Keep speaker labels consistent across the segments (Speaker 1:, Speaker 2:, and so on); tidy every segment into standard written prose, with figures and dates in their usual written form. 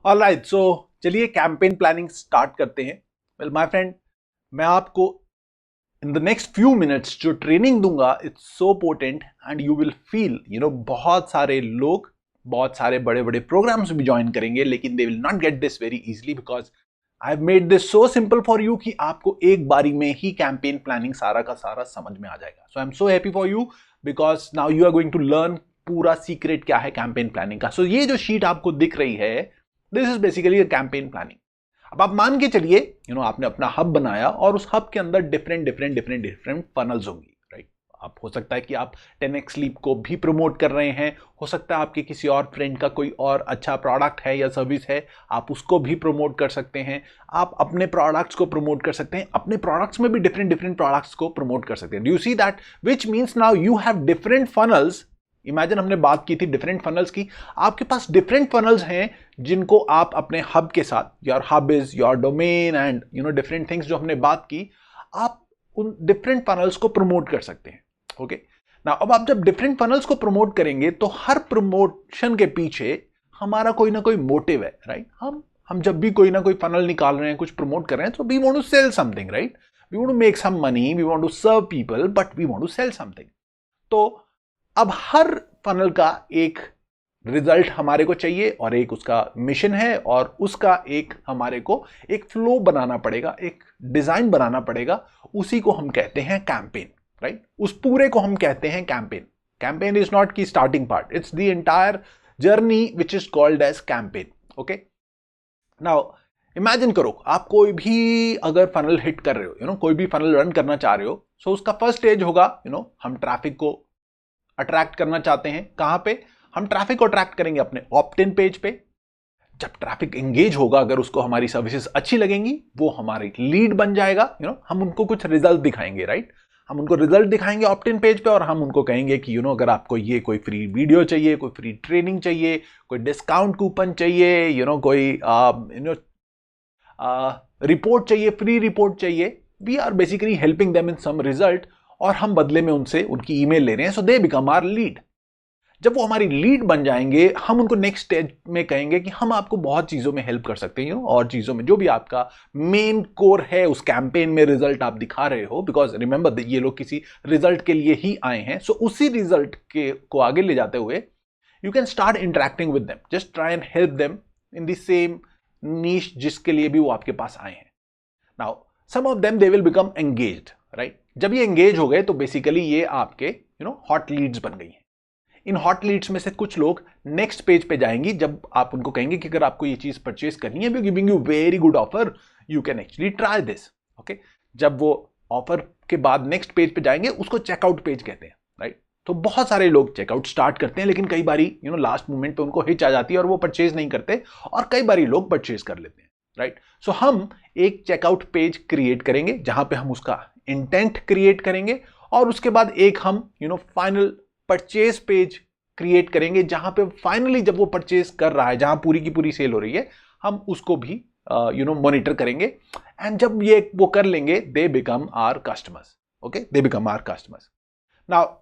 Speaker 1: Alright, सो चलिए campaign planning start करते हैं। वेल माय फ्रेंड, मैं आपको in the next few minutes जो ट्रेनिंग दूंगा it's so potent and you will feel बहुत सारे लोग बहुत सारे बड़े बड़े प्रोग्राम्स भी ज्वाइन करेंगे, लेकिन they will not get this very easily because I have made this so simple for you कि आपको एक बारी में ही कैंपेन प्लानिंग सारा का सारा समझ में आ जाएगा। So I am so happy for you because now you are going to learn पूरा सीक्रेट क्या है कैंपेन प्लानिंग का। सो ये जो शीट आपको दिख रही है, this is basically a campaign planning. अब आप मान के चलिए आपने अपना हब बनाया और उस हब के अंदर डिफरेंट फनल्स होंगी, राइट। आप हो सकता है कि आप 10x लीप को भी प्रमोट कर रहे हैं, हो सकता है आपके किसी और फ्रेंड का कोई और अच्छा प्रोडक्ट है या सर्विस है, आप उसको भी प्रमोट कर सकते हैं। आप अपने प्रोडक्ट्स को प्रमोट कर सकते हैं, अपने प्रोडक्ट्स में भी डिफरेंट प्रोडक्ट्स को प्रमोट कर सकते हैं। Do you see that? Which means now you have different funnels. Imagine हमने बात की थी डिफरेंट फनल्स की, आपके पास डिफरेंट फनल्स हैं जिनको आप अपने हब के साथ, your hub is your domain and different things जो हमने बात की, आप उन डिफरेंट फनल्स को प्रमोट कर सकते हैं। ओके ना, अब आप जब डिफरेंट फनल्स को प्रमोट करेंगे तो हर प्रमोशन के पीछे हमारा कोई ना कोई मोटिव है, राइट। हम जब भी कोई ना कोई फनल निकाल रहे हैं, कुछ प्रमोट कर रहे हैं, तो we want to sell something, right. We want to make some money, we want to serve people, but we want to sell something. तो अब हर फनल का एक रिजल्ट हमारे को चाहिए और एक उसका मिशन है और उसका एक हमारे को एक फ्लो बनाना पड़ेगा, एक डिजाइन बनाना पड़ेगा। उसी को हम कहते हैं कैंपेन, राइट। उस पूरे को हम कहते हैं campaign. Campaign is not key starting part, it's the entire journey which is called as campaign. Okay, now imagine करो आप कोई भी अगर फनल हिट कर रहे हो, कोई भी फनल रन करना चाह रहे हो, सो उसका फर्स्ट स्टेज होगा, हम ट्रैफिक को अट्रैक्ट करना चाहते हैं। कहां पे हम ट्रैफिक को अट्रैक्ट करेंगे? अपने ऑप्ट इन पेज पे। जब ट्रैफिक एंगेज होगा, अगर उसको हमारी सर्विसेज अच्छी लगेंगी, वो हमारी लीड बन जाएगा। हम उनको कुछ रिजल्ट दिखाएंगे, राइट। हम उनको रिजल्ट दिखाएंगे ऑप्ट इन पेज पे और हम उनको कहेंगे कि अगर आपको ये कोई फ्री वीडियो चाहिए, कोई फ्री ट्रेनिंग चाहिए, कोई डिस्काउंट कूपन चाहिए, कोई रिपोर्ट चाहिए, फ्री रिपोर्ट चाहिए, we are basically helping them in some result और हम बदले में उनसे उनकी ईमेल ले रहे हैं। सो दे बिकम आवर लीड। जब वो हमारी लीड बन जाएंगे, हम उनको नेक्स्ट स्टेज में कहेंगे कि हम आपको बहुत चीजों में हेल्प कर सकते हैं, और चीजों में जो भी आपका मेन कोर है उस कैंपेन में रिजल्ट आप दिखा रहे हो, बिकॉज रिमेंबर ये लोग किसी रिजल्ट के लिए ही आए हैं। सो उसी रिजल्ट के को आगे ले जाते हुए you can start interacting with them, just try and help them in the same niche जिसके लिए भी वो आपके पास आए हैं। Now some of them they will become engaged, right. जब ये एंगेज हो गए तो बेसिकली ये आपके हॉट लीड्स बन गई हैं। इन हॉट लीड्स में से कुछ लोग नेक्स्ट पेज पे जाएंगी जब आप उनको कहेंगे कि अगर आपको ये चीज परचेज करनी है, we giving you very good offer, you can actually try this. Okay, जब वो ऑफर के बाद नेक्स्ट पेज पे जाएंगे, उसको चेकआउट पेज कहते हैं, राइट। तो बहुत सारे लोग चेकआउट स्टार्ट करते हैं, लेकिन कई बारी लास्ट मोमेंट पे उनको हिच आ जाती है और वो परचेज नहीं करते, और कई बारी लोग परचेज कर लेते हैं, राइट। सो हम एक चेकआउट पेज क्रिएट करेंगे जहां पे हम उसका इंटेंट क्रिएट करेंगे, और उसके बाद एक हम फाइनल परचेज पेज क्रिएट करेंगे जहां पे फाइनली जब वो परचेज कर रहा है, जहां पूरी की पूरी सेल हो रही है, हम उसको भी मॉनिटर करेंगे। एंड जब ये वो कर लेंगे, they become our customers. Okay, they become our customers. Now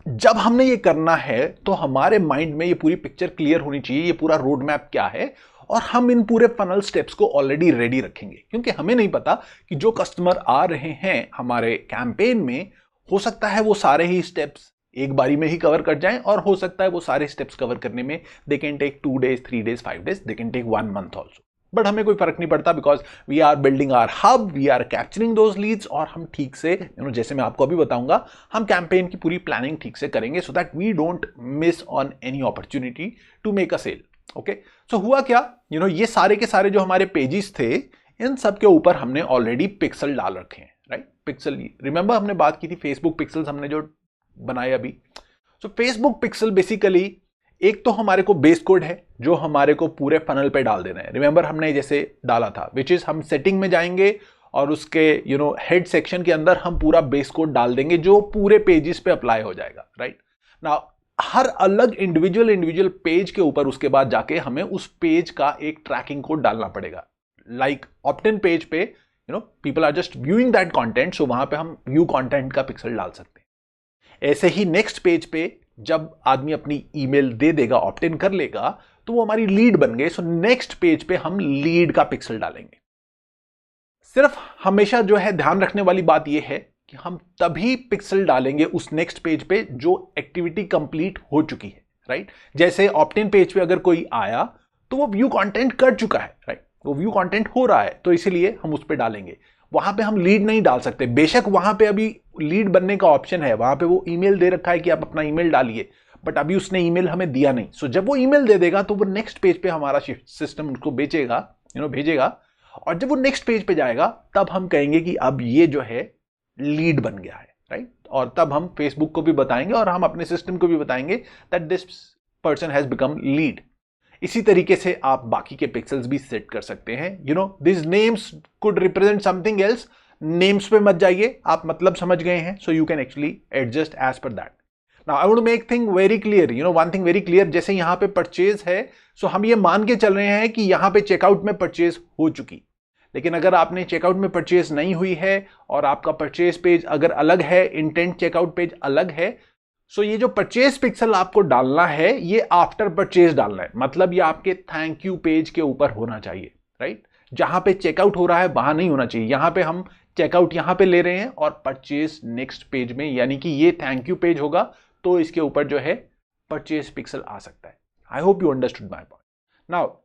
Speaker 1: जब हमने ये करना है तो हमारे माइंड में ये पूरी पिक्चर क्लियर होनी चाहिए, ये पूरा रोड मैप क्या है, और हम इन पूरे फनल स्टेप्स को ऑलरेडी रेडी रखेंगे, क्योंकि हमें नहीं पता कि जो कस्टमर आ रहे हैं हमारे कैंपेन में, हो सकता है वो सारे ही स्टेप्स एक बारी में ही कवर कर जाएं, और हो सकता है वो सारे स्टेप्स कवर करने में they can take 2 days, 3 days, 5 days, they can take 1 month also. But हमें कोई फर्क नहीं पड़ता, because we are building our hub, we are capturing those leads, और हम ठीक से जैसे मैं आपको अभी बताऊंगा, हम कैंपेन की पूरी प्लानिंग ठीक से करेंगे so that we don't miss on any opportunity to make a sale. Okay, so हुआ क्या, ये सारे के सारे जो हमारे पेजेस थे, इन सब के ऊपर हमने ऑलरेडी पिक्सल डाल रखे हैं, राइट। पिक्सल, रिमेंबर हमने बात की थी फेसबुक पिक्सल्स हमने जो बनाए अभी। सो फेसबुक पिक्सल बेसिकली एक तो हमारे को बेस कोड है जो हमारे को पूरे फनल पे डाल देना है। रिमेंबर हमने जैसे डाला था, विच इज हम सेटिंग में जाएंगे और उसके हेड सेक्शन के अंदर हम पूरा बेस कोड डाल देंगे जो पूरे पेजेस पे अप्लाई हो जाएगा, राइट। नाउ हर अलग इंडिविजुअल पेज के ऊपर उसके बाद जाके हमें उस पेज का एक ट्रैकिंग कोड डालना पड़ेगा। लाइक ऑप्ट इन पेज पे people are just viewing that content, so वहां पे हम व्यू कंटेंट का पिक्सल डाल सकते हैं। ऐसे ही नेक्स्ट पेज पे जब आदमी अपनी ईमेल दे देगा, ऑप्ट इन कर लेगा, तो वो हमारी लीड बन गए। सो नेक्स्ट पेज पे हम लीड का पिक्सल डालेंगे। सिर्फ हमेशा जो है ध्यान रखने वाली बात ये है कि हम तभी पिक्सल डालेंगे उस नेक्स्ट पेज पे जो एक्टिविटी कंप्लीट हो चुकी है, राइट। जैसे ऑप्ट-इन पेज पे अगर कोई आया तो वो व्यू कंटेंट कर चुका है, राइट, वो व्यू कंटेंट हो रहा है, तो इसीलिए हम उस पे डालेंगे। वहां पे हम लीड नहीं डाल सकते, बेशक वहां पे अभी लीड बनने का ऑप्शन है, वहां पे वो ईमेल दे रखा है कि आप अपना ईमेल डालिए, बट अभी उसने ईमेल हमें दिया नहीं। सो जब वो ईमेल दे देगा तो वो नेक्स्ट पेज पे हमारा सिस्टम उसको बेचेगा, भेजेगा, और जब वो नेक्स्ट पेज पे जाएगा तब हम कहेंगे कि अब ये जो है लीड बन गया है, राइट। और तब हम फेसबुक को भी बताएंगे और हम अपने सिस्टम को भी बताएंगे that this person has become lead. इसी तरीके से आप बाकी के पिक्सल्स भी सेट कर सकते हैं। This names could represent something else. Names पे मत जाइए, आप मतलब समझ गए हैं, so you can actually adjust as per that. Now I want to make thing very clear, one thing very clear. जैसे यहां पे परचेज है, सो हम ये मान के चल रहे हैं कि यहां पे चेकआउट में परचेज हो चुकी। लेकिन अगर आपने चेकआउट में परचेज नहीं हुई है और आपका परचेज पेज अगर अलग है, इंटेंट चेकआउट पेज अलग है, सो ये जो परचेज पिक्सल आपको डालना है ये आफ्टर परचेज डालना है। मतलब ये आपके थैंक यू पेज के ऊपर होना चाहिए, राइट। जहां पे चेकआउट हो रहा है वहां नहीं होना चाहिए। यहां पे हम चेकआउट यहां पे ले रहे हैं और परचेज नेक्स्ट पेज में, यानी कि ये थैंक यू पेज होगा तो इसके ऊपर जो है परचेज पिक्सल आ सकता है। I hope you understood my point. Now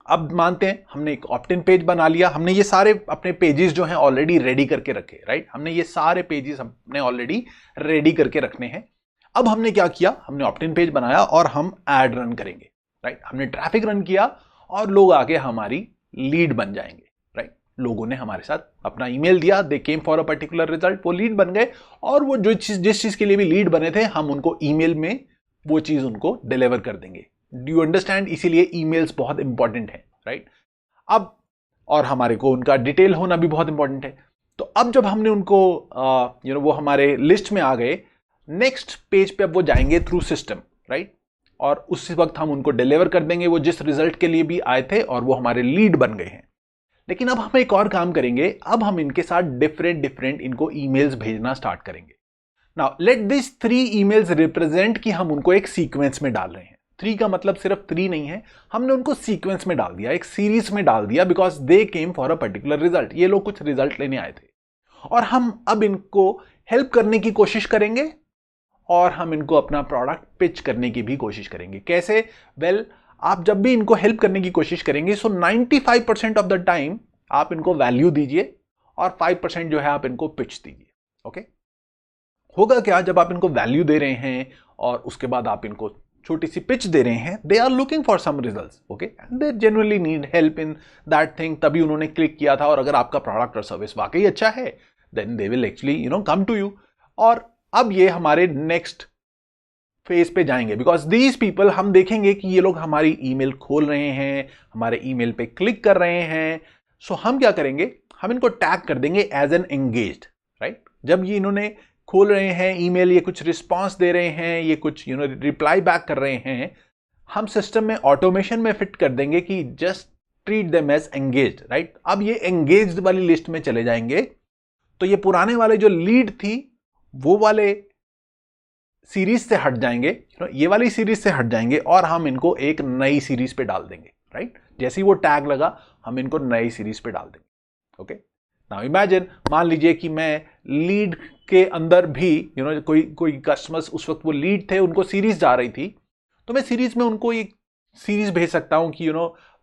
Speaker 1: अब मानते हैं हमने एक ऑप्ट-इन पेज बना लिया, हमने ये सारे अपने पेजेस जो हैं ऑलरेडी रेडी करके रखे, राइट। हमने ये सारे पेजेस हमने ऑलरेडी रेडी करके रखने हैं। अब हमने क्या किया, हमने ऑप्ट-इन पेज बनाया और हम ऐड रन करेंगे, राइट। हमने ट्रैफिक रन किया और लोग आके हमारी लीड बन जाएंगे, राइट। लोगों ने हमारे साथ अपना ईमेल दिया, they came for a particular result, वो लीड बन गए, और वो जिस चीज के लिए भी लीड बने थे हम उनको ईमेल में वो चीज उनको डिलीवर कर देंगे। Do you understand? इसीलिए ईमेल्स बहुत इंपॉर्टेंट है, राइट। अब और हमारे को उनका डिटेल होना भी बहुत इंपॉर्टेंट है। तो अब जब हमने उनको वो हमारे लिस्ट में आ गए, नेक्स्ट पेज पे अब वो जाएंगे थ्रू सिस्टम, राइट। और उस वक्त हम उनको डिलीवर कर देंगे वो जिस रिजल्ट के लिए भी आए थे, और वो हमारे लीड बन गए हैं। लेकिन अब हम एक और काम करेंगे, अब हम इनके साथ डिफरेंट इनको ईमेल्स भेजना स्टार्ट करेंगे। Now let this 3 emails represent कि हम उनको एक सीक्वेंस में डाल रहे हैं। 3 का मतलब सिर्फ 3 नहीं है, हमने उनको सीक्वेंस में डाल दिया, एक सीरीज में डाल दिया, because they came for a particular result. ये लोग कुछ रिजल्ट लेने आए थे और हम अब इनको हेल्प करने की कोशिश करेंगे और हम इनको अपना प्रोडक्ट पिच करने की भी कोशिश करेंगे। कैसे? वेल, आप जब भी इनको हेल्प करने की कोशिश करेंगे, सो 95% ऑफ द टाइम आप इनको वैल्यू दीजिए और 5% जो है आप इनको पिच दीजिए। ओके, होगा क्या जब आप इनको वैल्यू दे रहे हैं और उसके बाद आप इनको छोटी सी पिच दे रहे हैं, they are looking for some results, okay, and they generally need help in that thing, तभी उन्होंने क्लिक किया था। और अगर आपका प्रोडक्ट और सर्विस वाकई अच्छा है, then they will actually come to you. और अब ये हमारे नेक्स्ट फेज पे जाएंगे, बिकॉज दीज पीपल, हम देखेंगे कि ये लोग हमारी ईमेल खोल रहे हैं, हमारे ईमेल पे क्लिक कर रहे हैं। सो हम क्या करेंगे, हम इनको टैग कर देंगे एज एन एंगेज्ड, राइट। जब ये इन्होंने खोल रहे हैं ईमेल, ये कुछ रिस्पॉन्स दे रहे हैं, ये कुछ रिप्लाई बैक कर रहे हैं, हम सिस्टम में ऑटोमेशन में फिट कर देंगे कि just treat them as engaged, right. अब ये एंगेज्ड वाली लिस्ट में चले जाएंगे, तो ये पुराने वाले जो लीड थी वो वाले सीरीज से हट जाएंगे, ये वाली सीरीज से हट जाएंगे और हम इनको एक नई सीरीज पे डाल देंगे, राइट। जैसे ही वो टैग लगा हम इनको नई सीरीज पे डाल देंगे। ओके, नाउ इमेजिन, मान लीजिए कि मैं लीड के अंदर भी कोई कस्टमर्स उस वक्त वो लीड थे, उनको सीरीज जा रही थी, तो मैं सीरीज में उनको एक सीरीज भेज सकता हूं कि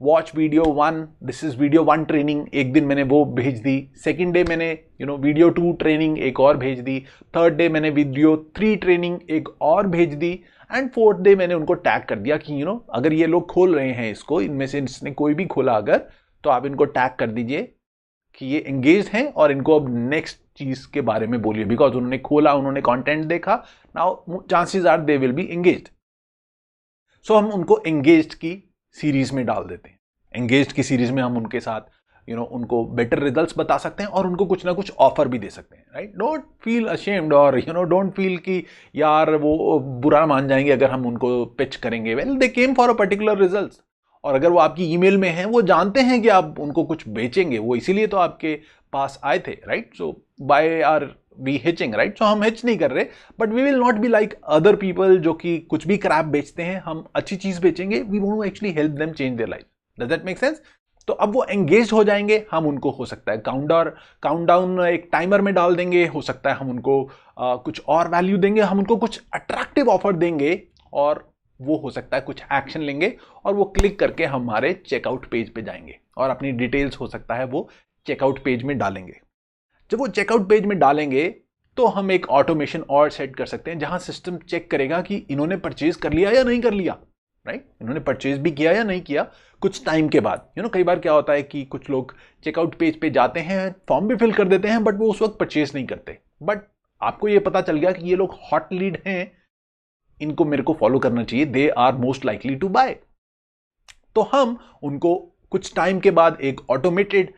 Speaker 1: watch video 1, this is video 1 training, एक दिन मैंने वो भेज दी। सेकंड डे मैंने वीडियो 2 ट्रेनिंग एक और भेज दी। थर्ड डे मैंने वीडियो 3 ट्रेनिंग एक और भेज दी। एंड फोर्थ डे मैंने उनको टैग कर दिया कि अगर ये लोग खोल रहे हैं इसको, इनमें से इसने कोई भी खोला अगर, तो आप इनको टैग कर दीजिए कि ये एंगेज हैं और इनको अब नेक्स्ट चीज के बारे में बोलिए, बिकॉज उन्होंने खोला, उन्होंने कंटेंट देखा, now chances are they will be engaged. So हम उनको एंगेज्ड की सीरीज में डाल देते हैं। एंगेज्ड की सीरीज में हम उनके साथ उनको बेटर रिजल्ट्स बता सकते हैं और उनको कुछ ना कुछ ऑफर भी दे सकते हैं, राइट। डोंट फील अशेम्ड और डोंट फील कि यार वो बुरा मान जाएंगे अगर हम उनको पिच करेंगे। Well, they came for a particular results, और अगर वो आपकी ईमेल में हैं, वो जानते हैं कि आप उनको कुछ बेचेंगे, वो इसीलिए तो आपके पास आए थे, right. So by our be hitching, right? So हम हिच नहीं कर रहे, but we will not be like other people जो कि कुछ भी क्रैप बेचते हैं। हम अच्छी चीज बेचेंगे, we want to actually help them change their life. Does that make sense? तो अब वो एंगेज हो जाएंगे, हम उनको हो सकता है काउंटडाउन एक टाइमर में डाल देंगे, हो सकता है हम उनको कुछ और वैल्यू देंगे, हम उनको कुछ अट्रैक्टिव ऑफर देंगे, और वो हो सकता है कुछ एक्शन लेंगे और वो क्लिक करके हमारे चेकआउट पेज पे जाएंगे और अपनी डिटेल्स हो सकता है वो चेकआउट पेज में डालेंगे। जब वो चेकआउट पेज में डालेंगे तो हम एक ऑटोमेशन और सेट कर सकते हैं जहां सिस्टम चेक करेगा कि इन्होंने परचेज कर लिया या नहीं कर लिया, राइट? इन्होंने परचेज भी किया या नहीं किया कुछ टाइम के बाद। कई बार क्या होता है कि कुछ लोग चेकआउट पेज पे जाते हैं, फॉर्म भी फिल कर देते हैं, बट वो उस वक्त परचेज नहीं करते। बट आपको ये पता चल गया कि ये लोग हॉट लीड हैं, इनको मेरे को फॉलो करना चाहिए, they are most likely to buy. तो हम उनको कुछ टाइम के बाद एक ऑटोमेटेड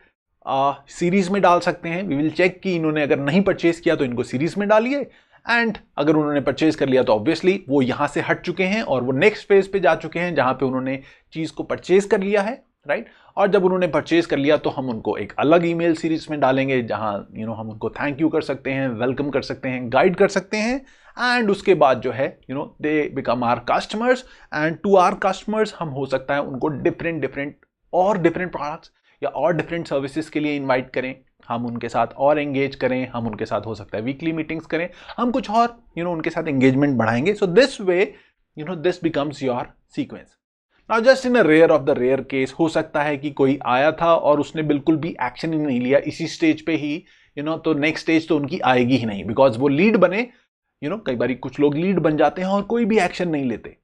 Speaker 1: सीरीज में डाल सकते हैं। वी विल चेक कि इन्होंने अगर नहीं परचेज किया तो इनको सीरीज में डालिए, एंड अगर उन्होंने परचेज कर लिया तो ऑब्वियसली वो यहां से हट चुके हैं और वो नेक्स्ट फेज पे जा चुके हैं जहां पे उन्होंने चीज को परचेज कर लिया है, राइट? और जब उन्होंने परचेज कर लिया तो हम उनको एक अलग ईमेल सीरीज में डालेंगे जहां हम उनको थैंक यू कर सकते हैं, वेलकम कर सकते हैं, गाइड कर सकते हैं, एंड उसके बाद जो है they become our customers, and to our customers हम हो सकता है उनको डिफरेंट प्रोडक्ट्स या और डिफरेंट सर्विसेज के लिए इनवाइट करें, हम उनके साथ और एंगेज करें, हम उनके साथ हो सकता है वीकली मीटिंग्स करें, हम कुछ और उनके साथ एंगेजमेंट बढ़ाएंगे। So this way this becomes your sequence. Now just in a rare of the rare case हो सकता है कि कोई आया था और उसने बिल्कुल भी एक्शन ही नहीं लिया इसी स्टेज पे ही, तो नेक्स्ट स्टेज तो उनकी आएगी ही नहीं, बिकॉज वो लीड बने। कई बार कुछ लोग लीड बन जाते हैं और कोई भी एक्शन नहीं लेते।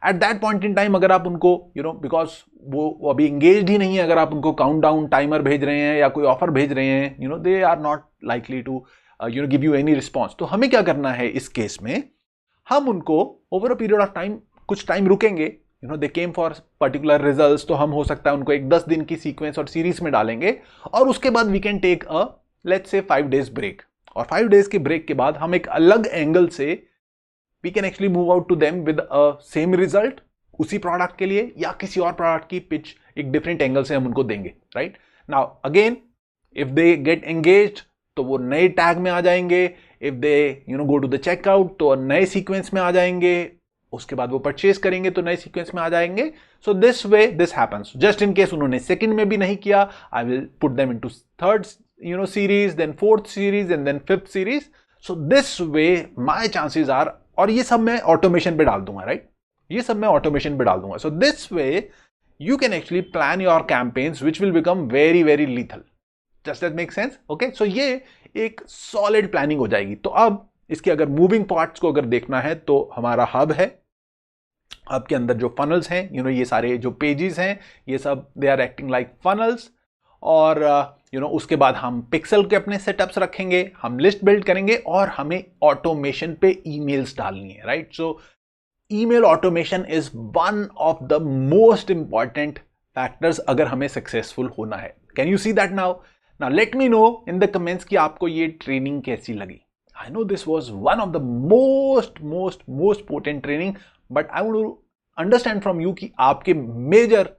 Speaker 1: At that point in time अगर आप उनको बिकॉज वो अभी एंगेज ही नहीं है, अगर आप उनको काउंटडाउन टाइमर भेज रहे हैं या कोई ऑफर भेज रहे हैं, they are not likely to give you any response. तो हमें क्या करना है इस केस में, हम उनको over a period of time कुछ टाइम रुकेंगे, दे केम फॉर पर्टिकुलर रिजल्ट्स, तो हम हो सकता है उनको एक 10 दिन की सीक्वेंस और सीरीज में डालेंगे, और उसके बाद we can take a let's say 5 days break, और 5 डेज के ब्रेक के बाद हम एक अलग एंगल से we can actually move out to them with a same result उसी प्रोडक्ट के लिए, या किसी और प्रोडक्ट की पिच एक डिफरेंट एंगल से हम उनको देंगे, right? Now again if they get engaged तो वो नए टैग में आ जाएंगे, if they go to the checkout तो नए सीक्वेंस में आ जाएंगे, उसके बाद वो परचेज करेंगे तो नए सीक्वेंस में आ जाएंगे। So this way this happens. Just in case उन्होंने सेकंड में भी नहीं किया, I will put them into third series, then fourth series, and then fifth series. So this way my chances are, और ये सब मैं ऑटोमेशन पे डाल दूंगा, राइट? ये सब मैं ऑटोमेशन पे डाल दूंगा। सो this way you can actually plan your campaigns which will become very very lethal. Does that make sense? Okay, so ये एक solid planning हो जाएगी। तो अब इसके अगर मूविंग पार्ट्स को अगर देखना है तो हमारा हब है, हब के अंदर जो फनल्स हैं, ये सारे जो पेजेस हैं ये सब they are acting like funnels, और उसके बाद हम पिक्सल के अपने सेटअप्स रखेंगे, हम लिस्ट बिल्ड करेंगे, और हमें ऑटोमेशन पे ईमेल्स डालनी है, right? So email automation is one of the most important factors अगर हमें सक्सेसफुल होना है। Can you see that now? Now let me know in the comments कि आपको ये ट्रेनिंग कैसी लगी। I know this was one of the most potent training, but I want to understand from you कि आपके major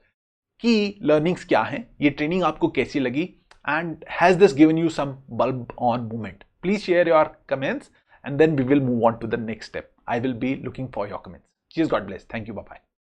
Speaker 1: की learnings क्या हैं, ये ट्रेनिंग आपको कैसी लगी, and has this given you some bulb on moment? Please share your comments and then we will move on to the next step. I will be looking for your comments. Cheers, God bless. Thank you. Bye-bye.